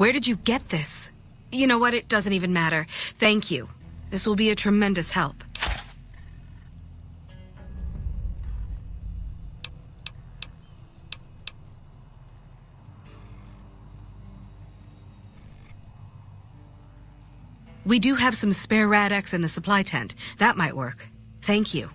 Where did you get this? You know what? It doesn't even matter. Thank you. This will be a tremendous help. We do have some spare Rad-X in the supply tent. That might work. Thank you.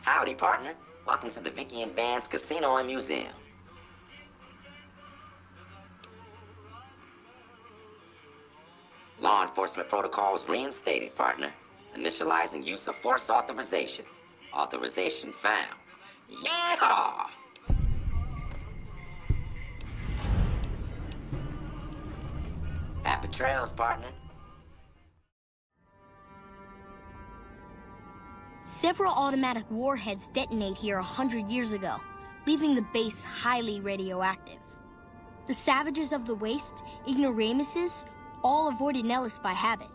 Howdy, partner. Welcome to the Vicky and Vance Casino and Museum. Law enforcement protocols reinstated, partner. Initializing use of force authorization. Authorization found. Yeah! Happy trails, partner. Several automatic warheads detonate here 100 years ago, leaving the base highly radioactive. The Savages of the Waste, ignoramuses, all avoided Nellis by habit.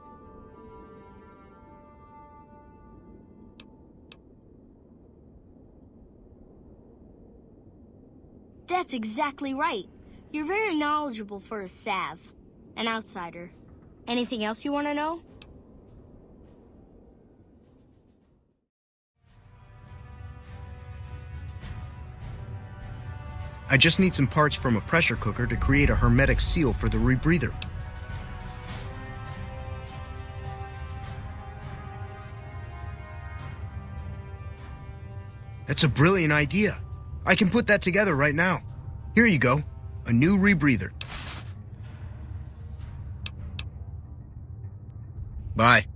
That's exactly right. You're very knowledgeable for a Sav. An outsider. Anything else you want to know? I just need some parts from a pressure cooker to create a hermetic seal for the rebreather. That's a brilliant idea. I can put that together right now. Here you go, a new rebreather. Bye.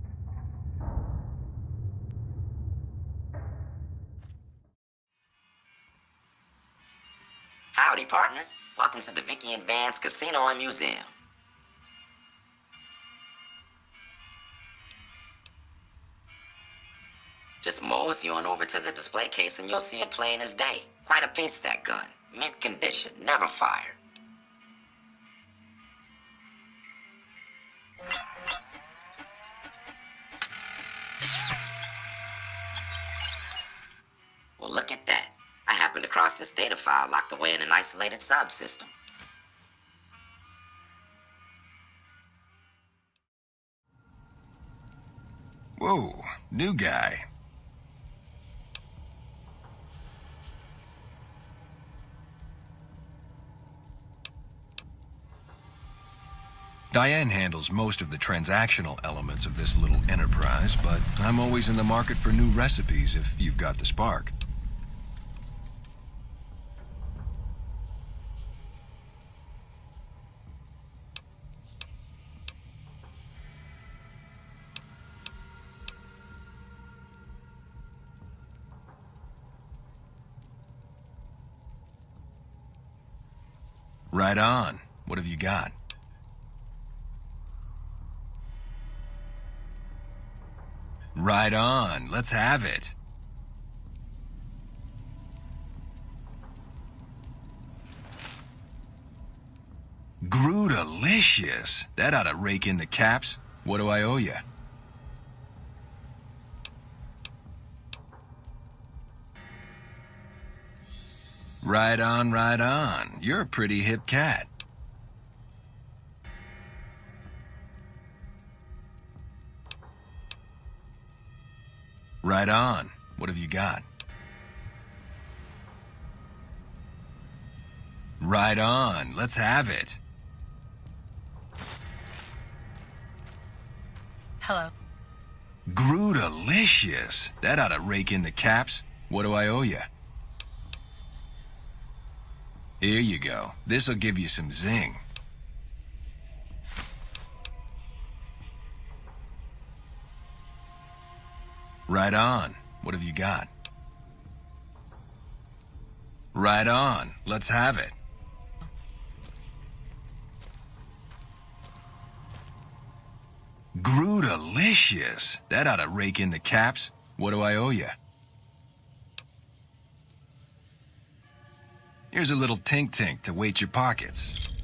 Howdy, partner. Welcome to the Vicky and Vance Casino and Museum. Just mosey on over to the display case and you'll see it plain as day. Quite a piece, that gun. Mint condition, never fired. Well, look at that. I happened across this data file locked away in an isolated subsystem. Whoa, new guy. Diane handles most of the transactional elements of this little enterprise, but I'm always in the market for new recipes if you've got the spark. Right on. What have you got? Right on. Let's have it. Grootalicious. That ought to rake in the caps. What do I owe you? Right on, right on. You're a pretty hip cat. Right on. What have you got? Right on. Let's have it. Hello. Grootalicious. That ought to rake in the caps. What do I owe you? Here you go. This'll give you some zing. Right on. What have you got? Right on. Let's have it. Grootalicious. That ought to rake in the caps. What do I owe you? Here's a little tink-tink to weight your pockets.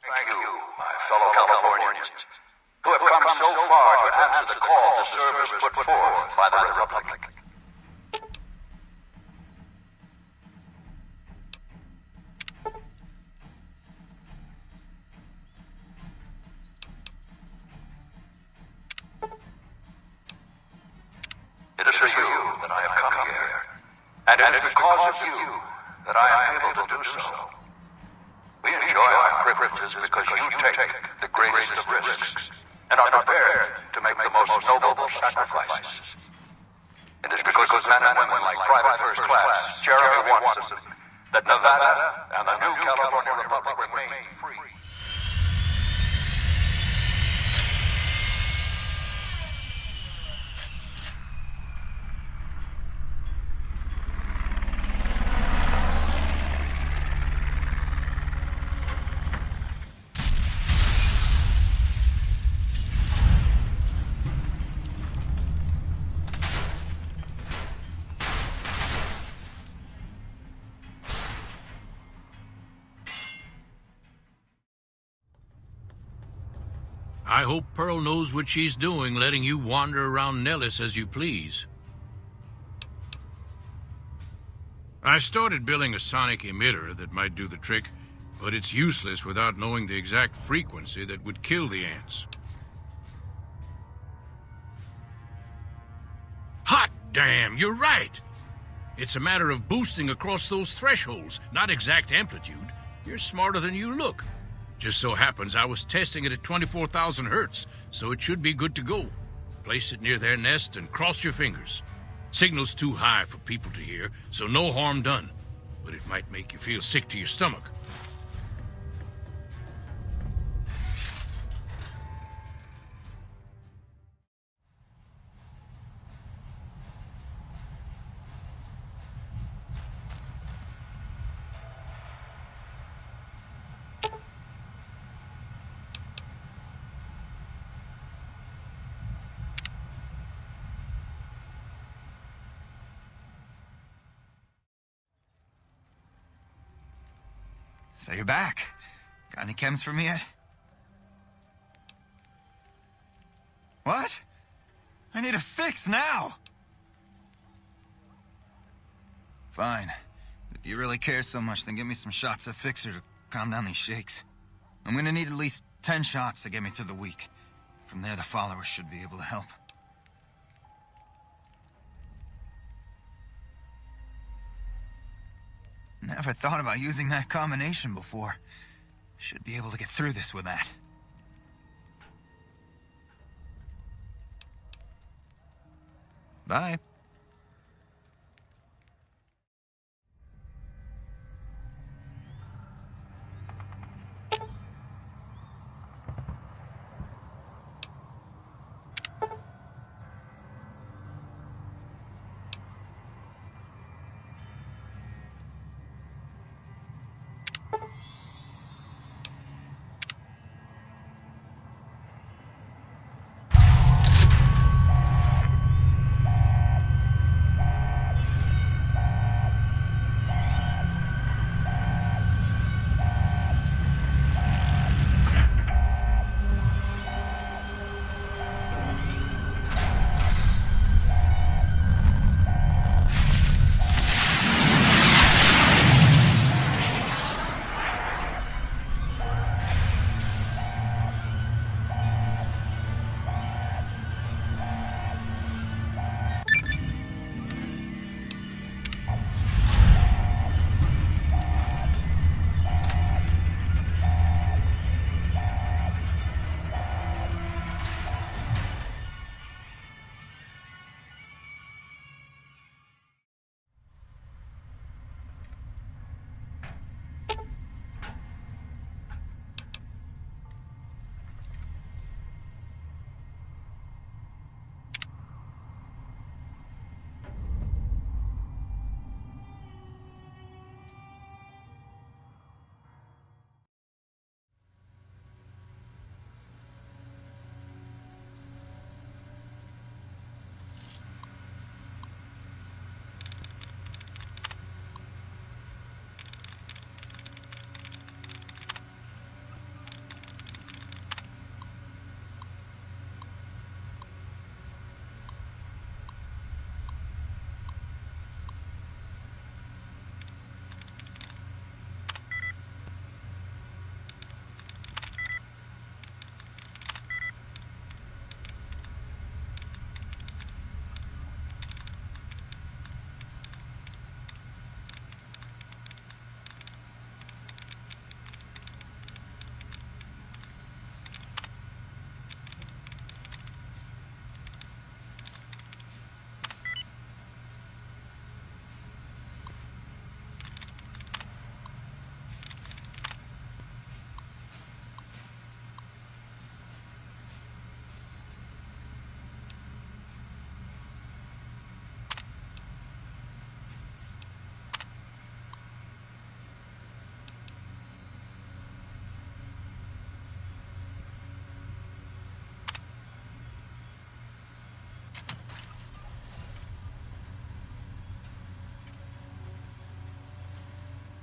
Thank you, my fellow Californians, who have come so far to answer the call to service put forth by the Republic. It is for you that I have come here, and it is because of you that I am able to do so. We enjoy our privileges because you take the greatest of risks and are prepared to make the most noble sacrifices. It is because of men and women like Private First Class Jeremy Watson that Nevada and the new California Republic remain free. I hope Pearl knows what she's doing, letting you wander around Nellis as you please. I started building a sonic emitter that might do the trick, but it's useless without knowing the exact frequency that would kill the ants. Hot damn, you're right! It's a matter of boosting across those thresholds, not exact amplitude. You're smarter than you look. Just so happens I was testing it at 24,000 hertz, so it should be good to go. Place it near their nest and cross your fingers. Signal's too high for people to hear, so no harm done. But it might make you feel sick to your stomach. So you're back. Got any chems for me yet? What? I need a fix now! Fine. If you really care so much, then give me some shots of Fixer to calm down these shakes. I'm gonna need at least 10 shots to get me through the week. From there, the followers should be able to help. Never thought about using that combination before. Should be able to get through this with that. Bye.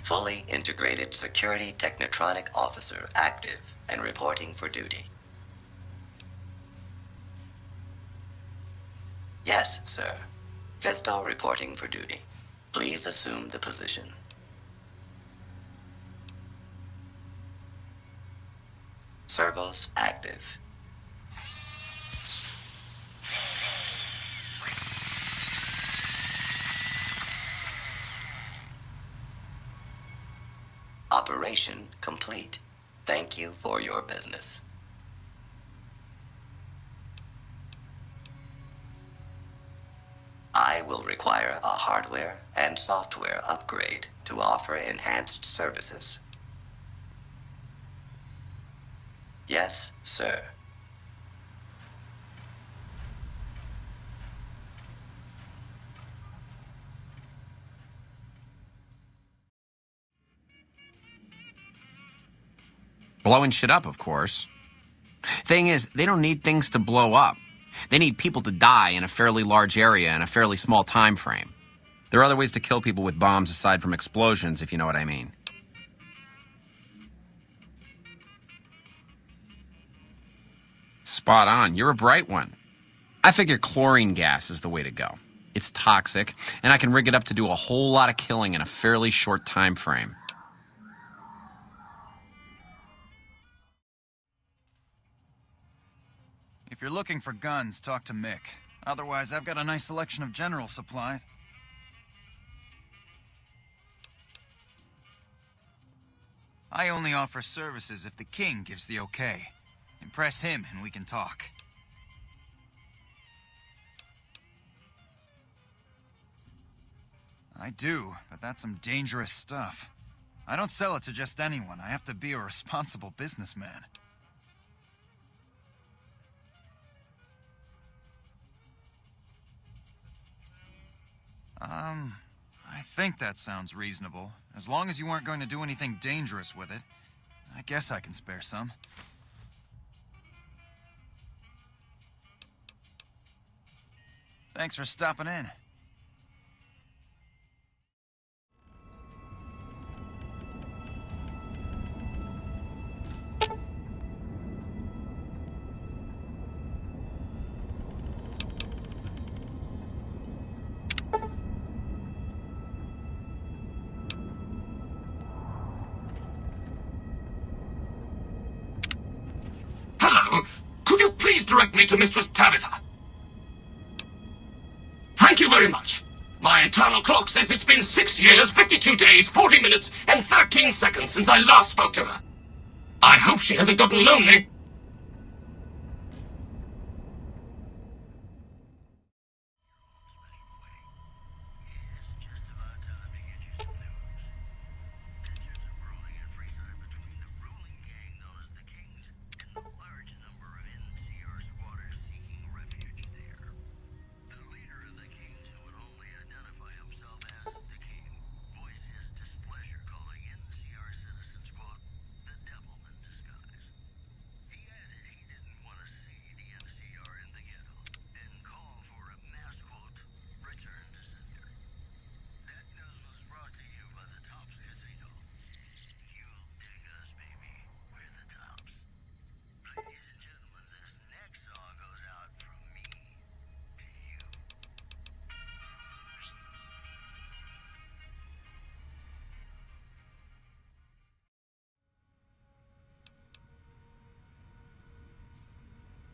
Fully integrated security technotronic officer active and reporting for duty. Yes, sir. Fisto reporting for duty. Please assume the position. Servos active. Operation complete. Thank you for your business. I will require a hardware and software upgrade to offer enhanced services. Yes, sir. Blowing shit up, of course. Thing is, they don't need things to blow up. They need people to die in a fairly large area in a fairly small time frame. There are other ways to kill people with bombs aside from explosions, if you know what I mean. Spot on. You're a bright one. I figure chlorine gas is the way to go. It's toxic, and I can rig it up to do a whole lot of killing in a fairly short time frame. If you're looking for guns, talk to Mick. Otherwise, I've got a nice selection of general supplies. I only offer services if the king gives the okay. Impress him and we can talk. I do, but that's some dangerous stuff. I don't sell it to just anyone. I have to be a responsible businessman. I think that sounds reasonable. As long as you aren't going to do anything dangerous with it, I guess I can spare some. Thanks for stopping in. Could you please direct me to Mistress Tabitha? Thank you very much. My internal clock says it's been 6 years, 52 days, 40 minutes, and 13 seconds since I last spoke to her. I hope she hasn't gotten lonely.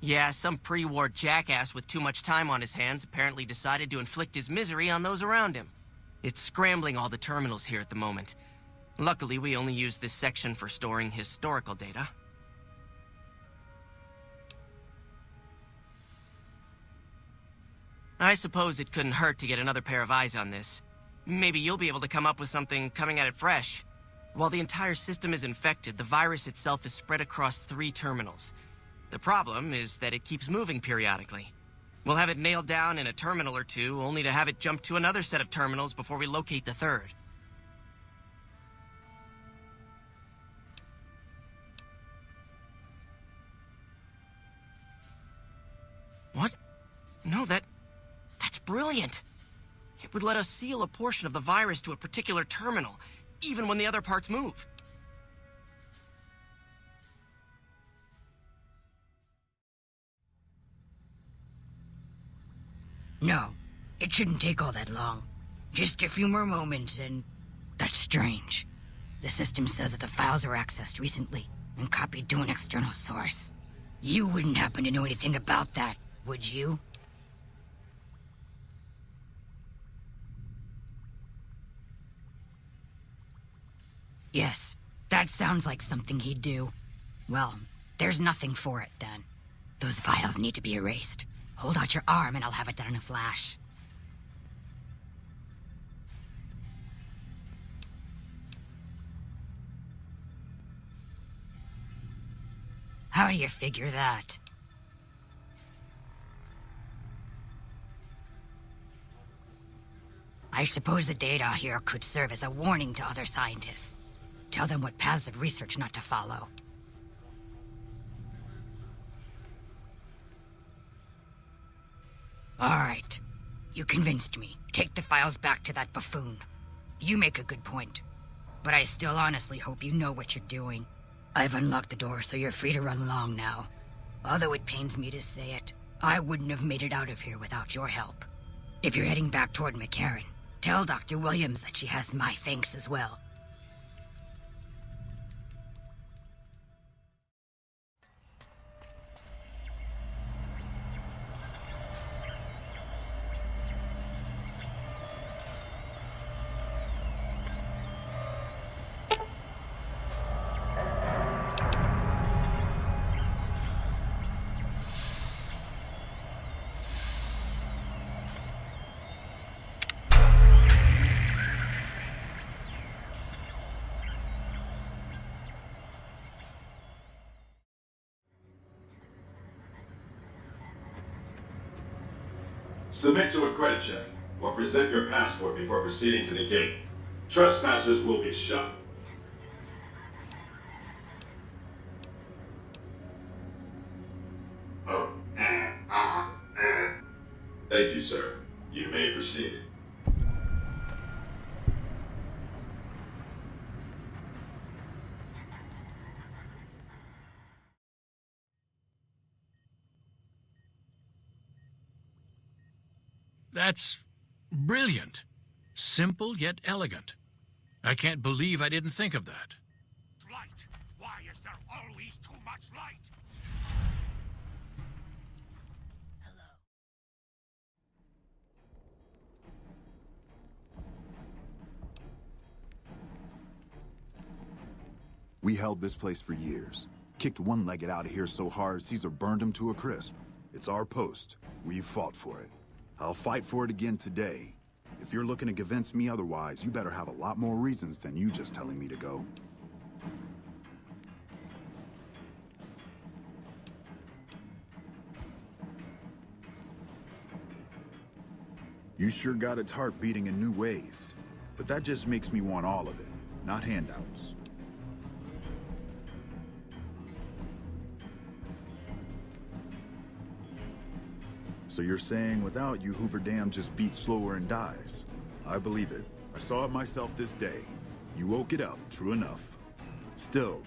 Yeah, some pre-war jackass with too much time on his hands apparently decided to inflict his misery on those around him. It's scrambling all the terminals here at the moment. Luckily, we only use this section for storing historical data. I suppose it couldn't hurt to get another pair of eyes on this. Maybe you'll be able to come up with something coming at it fresh. While the entire system is infected, the virus itself is spread across 3 terminals. The problem is that it keeps moving periodically. We'll have it nailed down in a terminal or 2, only to have it jump to another set of terminals before we locate the 3rd. What? No, that's brilliant. It would let us seal a portion of the virus to a particular terminal, even when the other parts move. No, it shouldn't take all that long. Just a few more moments and... That's strange. The system says that the files were accessed recently and copied to an external source. You wouldn't happen to know anything about that, would you? Yes, that sounds like something he'd do. Well, there's nothing for it then. Those files need to be erased. Hold out your arm and I'll have it done in a flash. How do you figure that? I suppose the data here could serve as a warning to other scientists. Tell them what paths of research not to follow. All right. You convinced me. Take the files back to that buffoon. You make a good point. But I still honestly hope you know what you're doing. I've unlocked the door, so you're free to run along now. Although it pains me to say it, I wouldn't have made it out of here without your help. If you're heading back toward McCarran, tell Dr. Williams that she has my thanks as well. Submit to a credit check, or present your passport before proceeding to the gate. Trespassers will be shot. Oh, Thank you, sir. You may proceed. That's brilliant. Simple yet elegant. I can't believe I didn't think of that. Light! Why is there always too much light? We held this place for years. Kicked one-legged out of here so hard, Caesar burned him to a crisp. It's our post. We fought for it. I'll fight for it again today. If you're looking to convince me otherwise, you better have a lot more reasons than you just telling me to go. You sure got its heart beating in new ways. But that just makes me want all of it, not handouts. So you're saying without you, Hoover Dam just beats slower and dies? I believe it. I saw it myself this day. You woke it up, true enough. Still,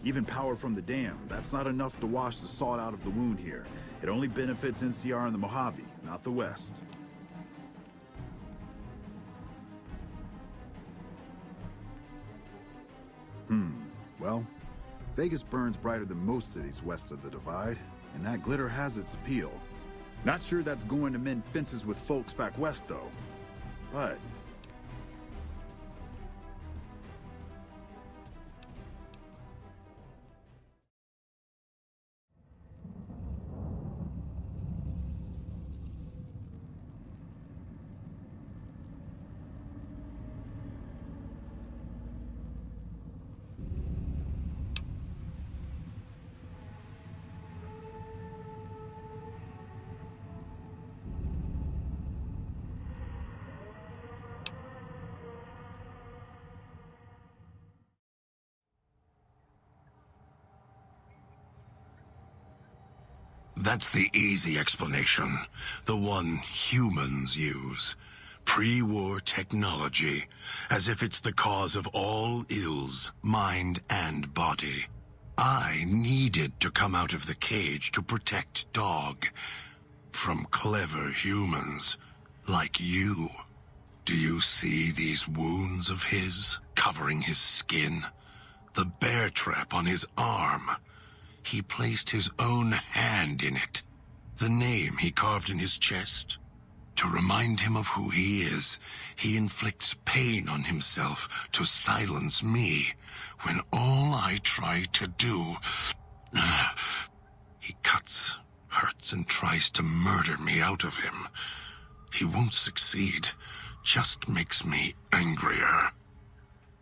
even power from the dam, that's not enough to wash the salt out of the wound here. It only benefits NCR and the Mojave, not the West. Well, Vegas burns brighter than most cities west of the Divide, and that glitter has its appeal. Not sure that's going to mend fences with folks back west, though. But... That's the easy explanation. The one humans use. pre-war technology, as if it's the cause of all ills, mind and body. I needed to come out of the cage to protect Dog from clever humans like you. Do you see these wounds of his covering his skin? The bear trap on his arm. He placed his own hand in it. The name he carved in his chest. To remind him of who he is, he inflicts pain on himself to silence me, when all I try to do... He cuts, hurts, and tries to murder me out of him. He won't succeed, just makes me angrier.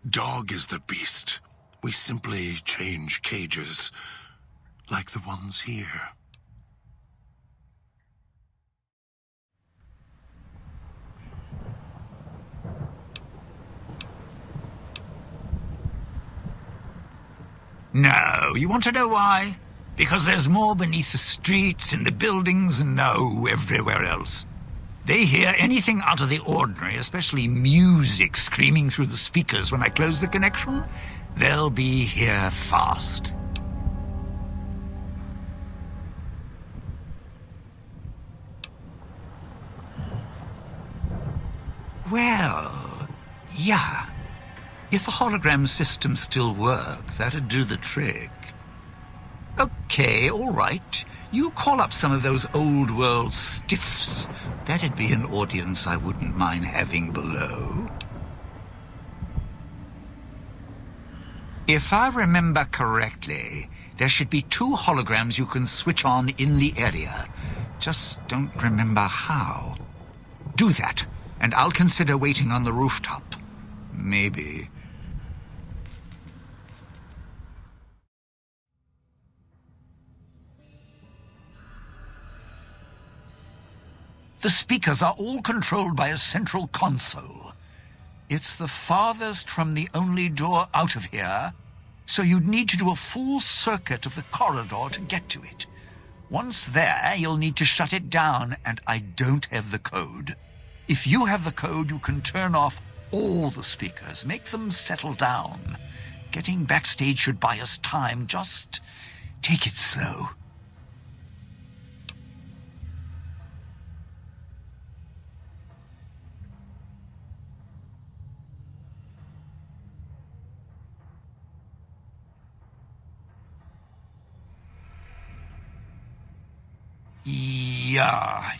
Dog is the beast. We simply change cages, like the ones here. No, you want to know why? Because there's more beneath the streets, in the buildings, and everywhere else. They hear anything out of the ordinary, especially music screaming through the speakers when I close the connection. They'll be here fast. Well, yeah. If the hologram system still worked, that'd do the trick. Okay, all right. You call up some of those old world stiffs. That'd be an audience I wouldn't mind having below. If I remember correctly, there should be 2 holograms you can switch on in the area. Just don't remember how. Do that, and I'll consider waiting on the rooftop. Maybe. The speakers are all controlled by a central console. It's the farthest from the only door out of here, so you'd need to do a full circuit of the corridor to get to it. Once there, you'll need to shut it down, and I don't have the code. If you have the code, you can turn off all the speakers, make them settle down. Getting backstage should buy us time. Just take it slow.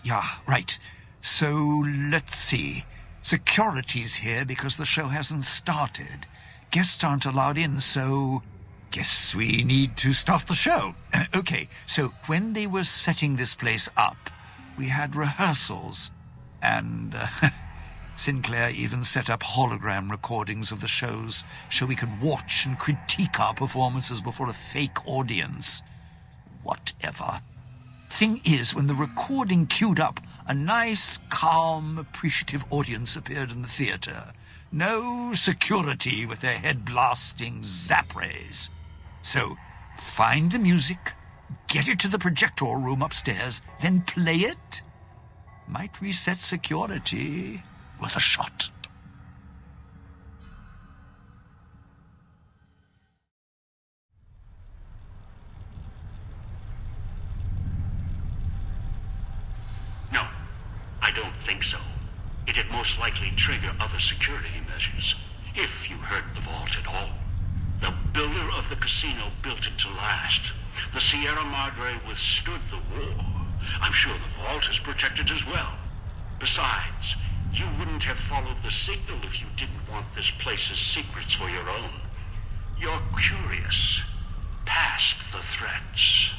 Yeah, right. So, let's see. Security's here because the show hasn't started. Guests aren't allowed in, so... guess we need to start the show. Okay, so when they were setting this place up, we had rehearsals. And Sinclair even set up hologram recordings of the shows so we could watch and critique our performances before a fake audience. Whatever. Thing is, when the recording queued up, a nice, calm, appreciative audience appeared in the theater. No security with their head-blasting zap rays. So, find the music, get it to the projector room upstairs, then play it. Might reset security with a shot. No, I don't think so. It'd most likely trigger other security measures, if you hurt the vault at all. The builder of the casino built it to last. The Sierra Madre withstood the war. I'm sure the vault is protected as well. Besides, you wouldn't have followed the signal if you didn't want this place's secrets for your own. You're curious, past the threats.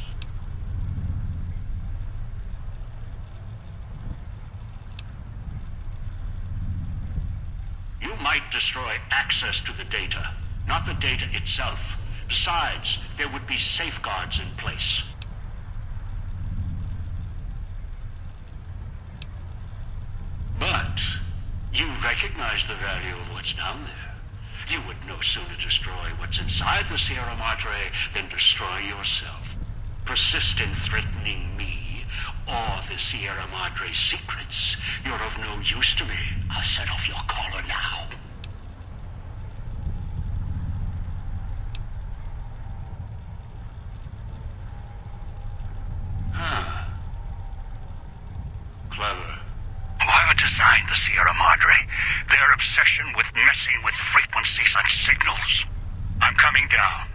You might destroy access to the data, not the data itself. Besides, there would be safeguards in place. But you recognize the value of what's down there. You would no sooner destroy what's inside the Sierra Madre than destroy yourself. Persist in threatening me or the Sierra Madre's secrets. You're of no use to me. I'll set off your collar now. Huh. Clever. Whoever designed the Sierra Madre, their obsession with messing with frequencies and signals. I'm coming down.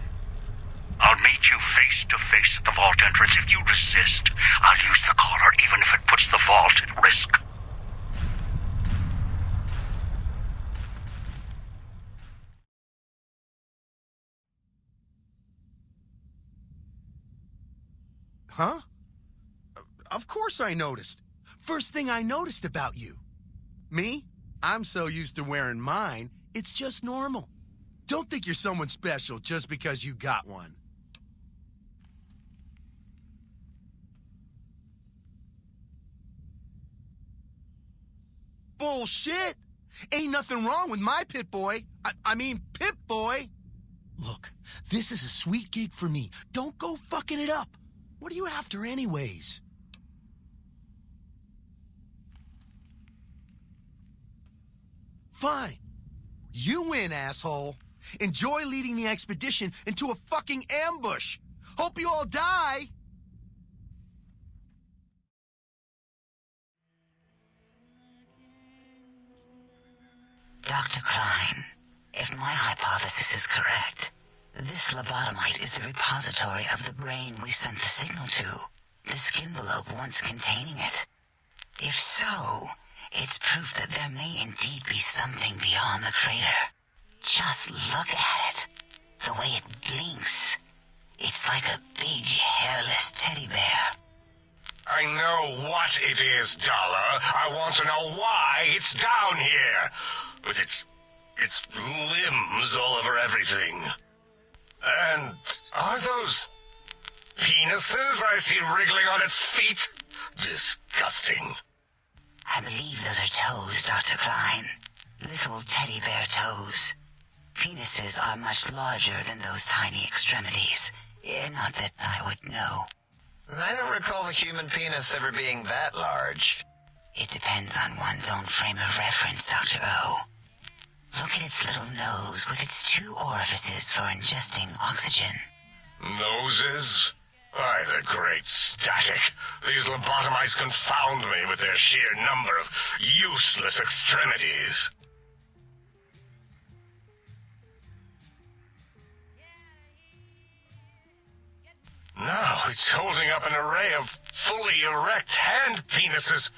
I'll meet you face to face at the vault entrance. If you resist, I'll use the collar even if it puts the vault at risk. Huh? Of course I noticed. First thing I noticed about you. Me? I'm so used to wearing mine, it's just normal. Don't think you're someone special just because you got one. Bullshit! Ain't nothing wrong with my Pip-Boy. I mean, Pip-Boy! Look, this is a sweet gig for me. Don't go fucking it up. What are you after anyways? Fine. You win, asshole. Enjoy leading the expedition into a fucking ambush. Hope you all die. Dr. Klein, if my hypothesis is correct, this lobotomite is the repository of the brain we sent the signal to, the skin envelope once containing it. If so, it's proof that there may indeed be something beyond the crater. Just look at it. The way it blinks. It's like a big, hairless teddy bear. I know what it is, Dollar. I want to know why it's down here. With its limbs all over everything. And are those penises I see wriggling on its feet? Disgusting. I believe those are toes, Dr. Klein. Little teddy bear toes. Penises are much larger than those tiny extremities. Not that I would know. I don't recall the human penis ever being that large. It depends on one's own frame of reference, Dr. O. Look at its little nose with its 2 orifices for ingesting oxygen. Noses? By the great static. These lobotomites confound me with their sheer number of useless extremities. Now it's holding up an array of fully erect hand penises.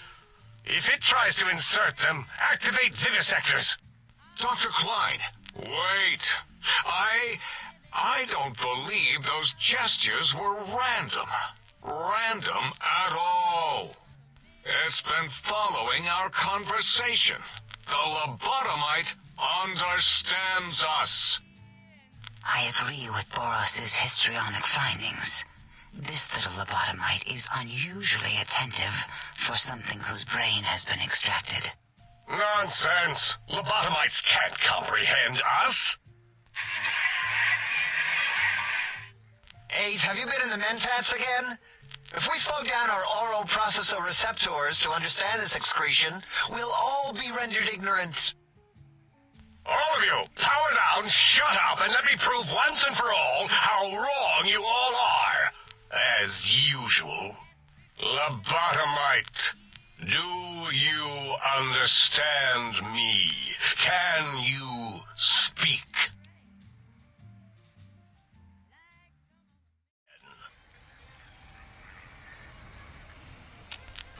If it tries to insert them, activate vivisectors. Dr. Klein. Wait. I don't believe those gestures were random. Random at all. It's been following our conversation. The lobotomite understands us. I agree with Boros's histrionic findings. This little lobotomite is unusually attentive for something whose brain has been extracted. Nonsense! Lobotomites can't comprehend us! 8, have you been in the Mentats again? If we slow down our oral processoreceptors to understand this excretion, we'll all be rendered ignorant. All of you, power down, shut up, and let me prove once and for all how wrong you all are. As usual. Lobotomite, do you understand me? Can you speak?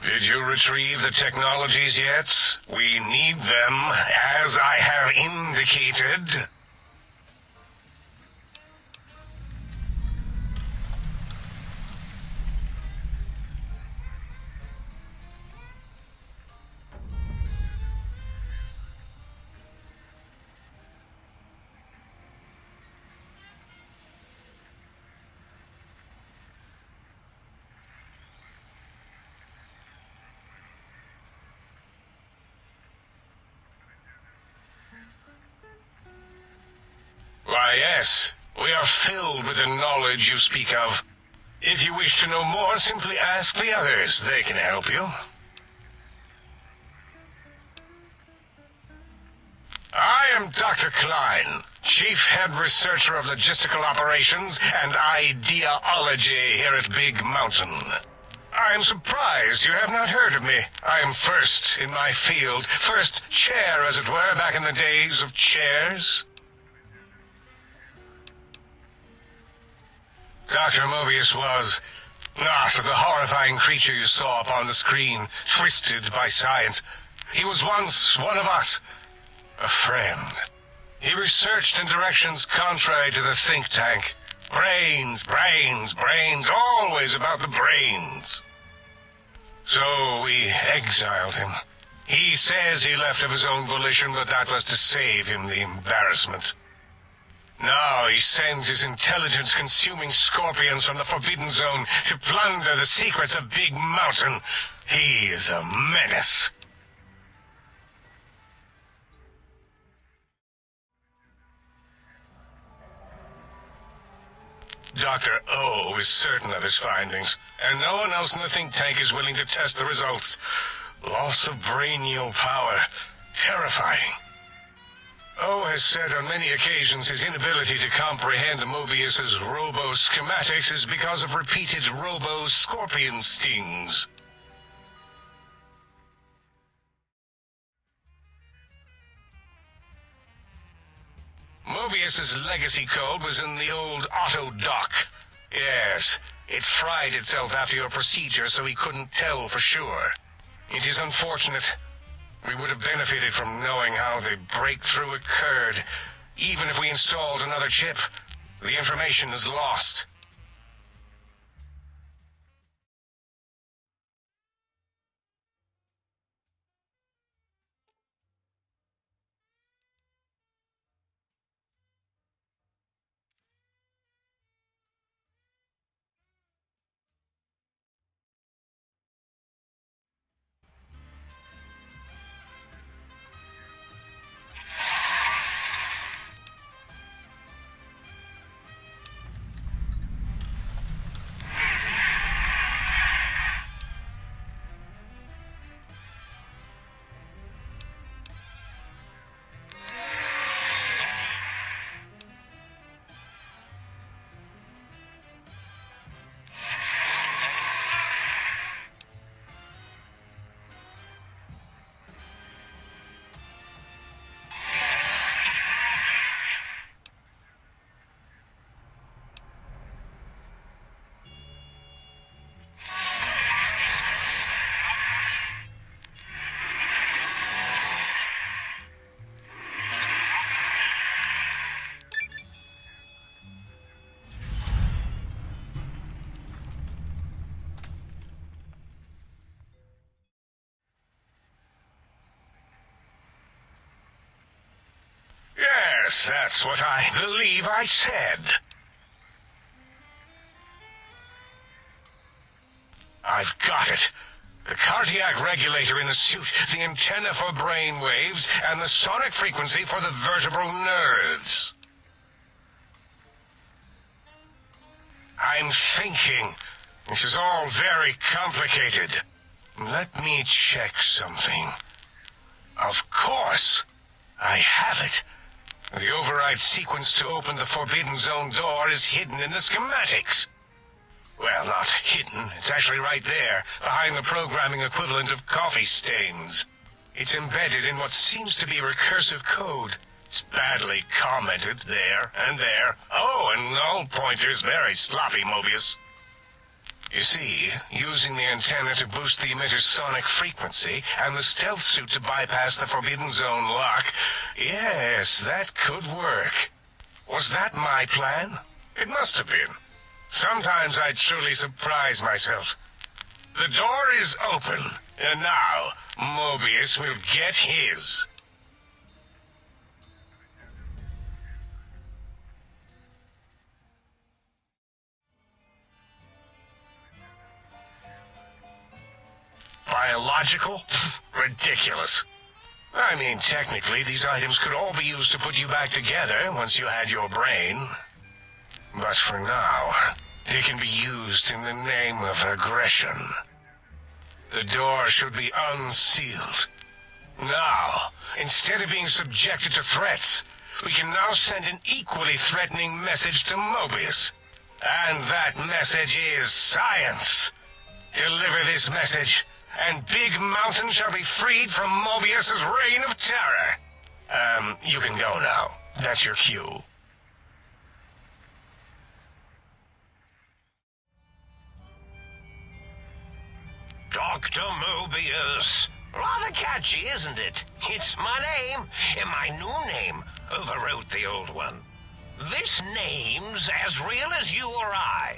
Did you retrieve the technologies yet? We need them, as I have indicated. Why, yes. We are filled with the knowledge you speak of. If you wish to know more, simply ask the others. They can help you. I'm Dr. Klein, Chief Head Researcher of Logistical Operations and Ideology here at Big Mountain. I'm surprised you have not heard of me. I am first in my field, first chair, as it were, back in the days of chairs. Dr. Mobius was not the horrifying creature you saw upon the screen, twisted by science. He was once one of us, a friend. He researched in directions contrary to the think tank. Brains, brains, brains, always about the brains. So we exiled him. He says he left of his own volition, but that was to save him the embarrassment. Now he sends his intelligence-consuming scorpions from the Forbidden Zone to plunder the secrets of Big Mountain. He is a menace. Dr. O is certain of his findings, and no one else in the think tank is willing to test the results. Loss of brainial power. Terrifying. O has said on many occasions his inability to comprehend Mobius's robo-schematics is because of repeated robo-scorpion stings. Mobius's legacy code was in the old auto-dock. Yes, it fried itself after your procedure, so he couldn't tell for sure. It is unfortunate. We would have benefited from knowing how the breakthrough occurred. Even if we installed another chip, the information is lost. Yes, that's what I believe I said. I've got it. The cardiac regulator in the suit, the antenna for brain waves, and the sonic frequency for the vertebral nerves. I'm thinking. This is all very complicated. Let me check something. Of course, I have it. The override sequence to open the Forbidden Zone door is hidden in the schematics. Well, not hidden. It's actually right there, behind the programming equivalent of coffee stains. It's embedded in what seems to be recursive code. It's badly commented there and there. Oh, and null pointers, very sloppy, Mobius. You see, using the antenna to boost the emitter's sonic frequency, and the stealth suit to bypass the Forbidden Zone lock, yes, that could work. Was that my plan? It must have been. Sometimes I truly surprise myself. The door is open, and now Mobius will get his. Biological? Ridiculous. I mean, technically, these items could all be used to put you back together once you had your brain. But for now, they can be used in the name of aggression. The door should be unsealed. Now, Instead of being subjected to threats, we can now send an equally threatening message to Mobius. And that message is science. Deliver this message, and Big Mountain shall be freed from Mobius's reign of terror. You can go now. That's your cue. Dr. Mobius. Rather catchy, isn't it? It's my name, and my new name overwrote the old one. This name's as real as you or I,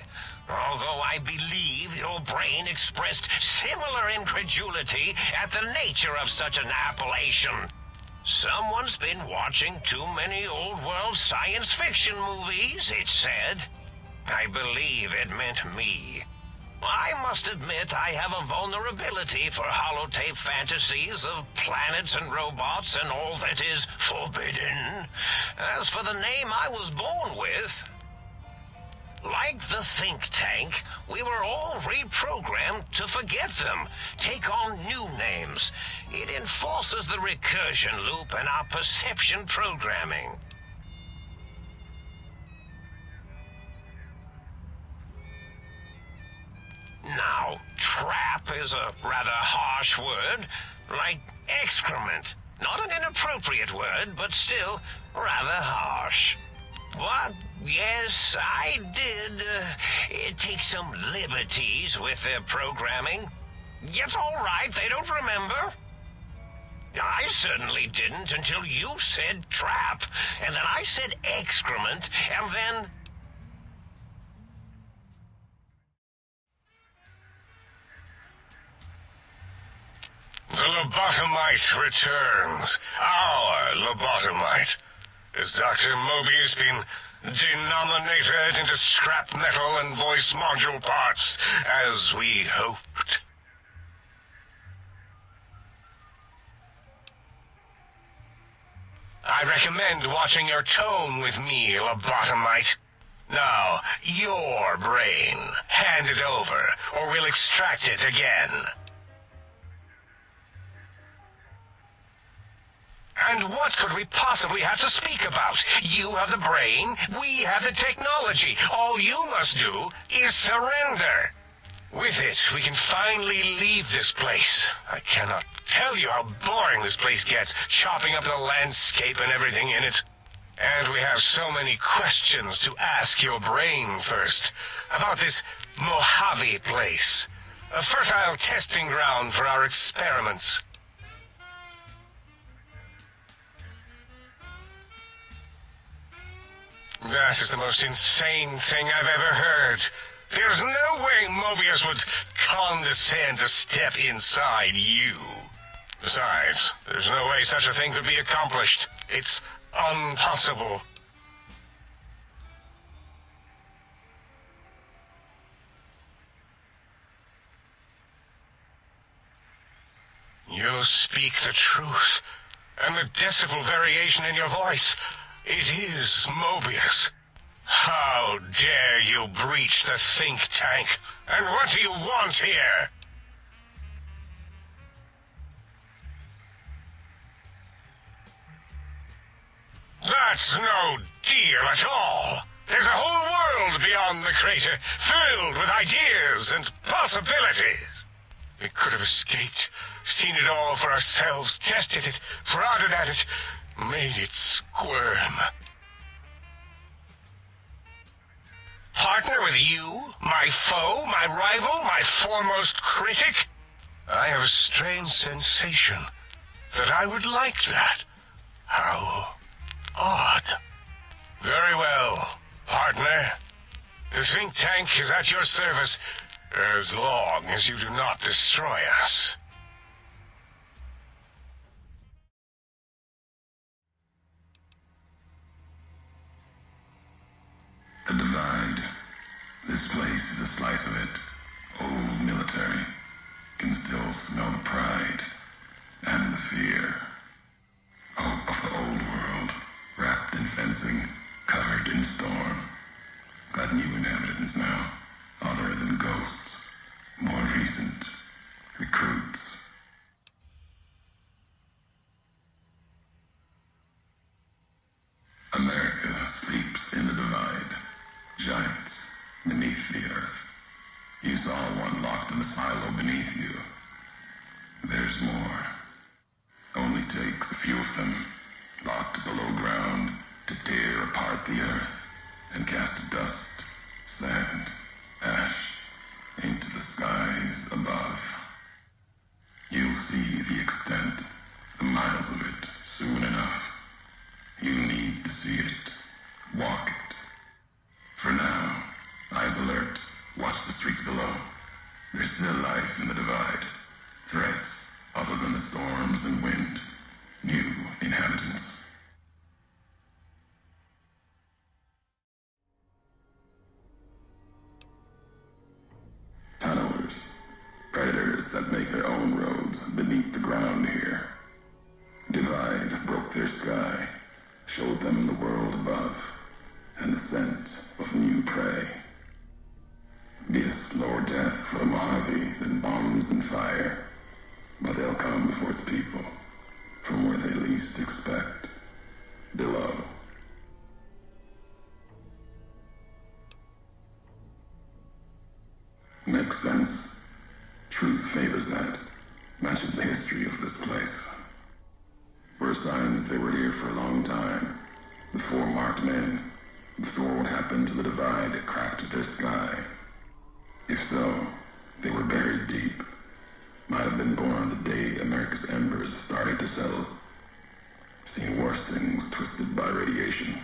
although I believe your brain expressed similar incredulity at the nature of such an appellation. Someone's been watching too many old-world science fiction movies, it said. I believe it meant me. I must admit I have a vulnerability for holotape fantasies of planets and robots and all that is forbidden. As for the name I was born with, like the think tank, we were all reprogrammed to forget them, take on new names. It enforces the recursion loop in our perception programming. Now, trap is a rather harsh word, like excrement. Not an inappropriate word, but still rather harsh. But, yes, I did take some liberties with their programming. It's all right, they don't remember. I certainly didn't until you said trap, and then I said excrement, and then... The lobotomite returns. Our lobotomite. Has Dr. Mobius been denominated into scrap metal and voice module parts, as we hoped? I recommend watching your tone with me, lobotomite. Now, your brain. Hand it over, or we'll extract it again. And what could we possibly have to speak about? You have the brain, we have the technology. All you must do is surrender. With it, we can finally leave this place. I cannot tell you how boring this place gets, chopping up the landscape and everything in it. And we have so many questions to ask your brain first. About this Mojave place. A fertile testing ground for our experiments. That is the most insane thing I've ever heard. There's no way Mobius would condescend to step inside you. Besides, there's no way such a thing could be accomplished. It's impossible. You speak the truth, and the decibel variation in your voice. It is Mobius. How dare you breach the think tank? And what do you want here? That's no deal at all. There's a whole world beyond the crater, filled with ideas and possibilities. We could have escaped, seen it all for ourselves, tested it, prodded at it, made it squirm. Partner with you, my foe, my rival, my foremost critic? I have a strange sensation that I would like that. How odd. Very well, partner. The think tank is at your service as long as you do not destroy us. The Divide. This place is a slice of it. Old military. Can still smell the pride and the fear. Hope of the old world, wrapped in fencing, covered in storm. Got new inhabitants now, other than ghosts. More recent recruits. makes a few of them, locked below ground to tear apart the earth and cast dust, sand, ash into the skies above. You'll see the extent, the miles of it, soon enough. You need to see it. Walk it. For now, eyes alert. Watch the streets below. There's still life in the Divide. Threats, other than the storms and wind. New inhabitants. Tunnelers. Predators that make their own roads beneath the ground here. Divide broke their sky, showed them the world above, and the scent of new prey. Be a slower death for the Mojave than bombs and fire, but they'll come for its people, from where they least expect, below. Makes sense. Truth favors that, matches the history of this place. Were signs they were here for a long time, before marked men, before what happened to the Divide cracked their sky. If so, they were buried deep. Might have been born the day America's embers started to settle. Seen worse things twisted by radiation.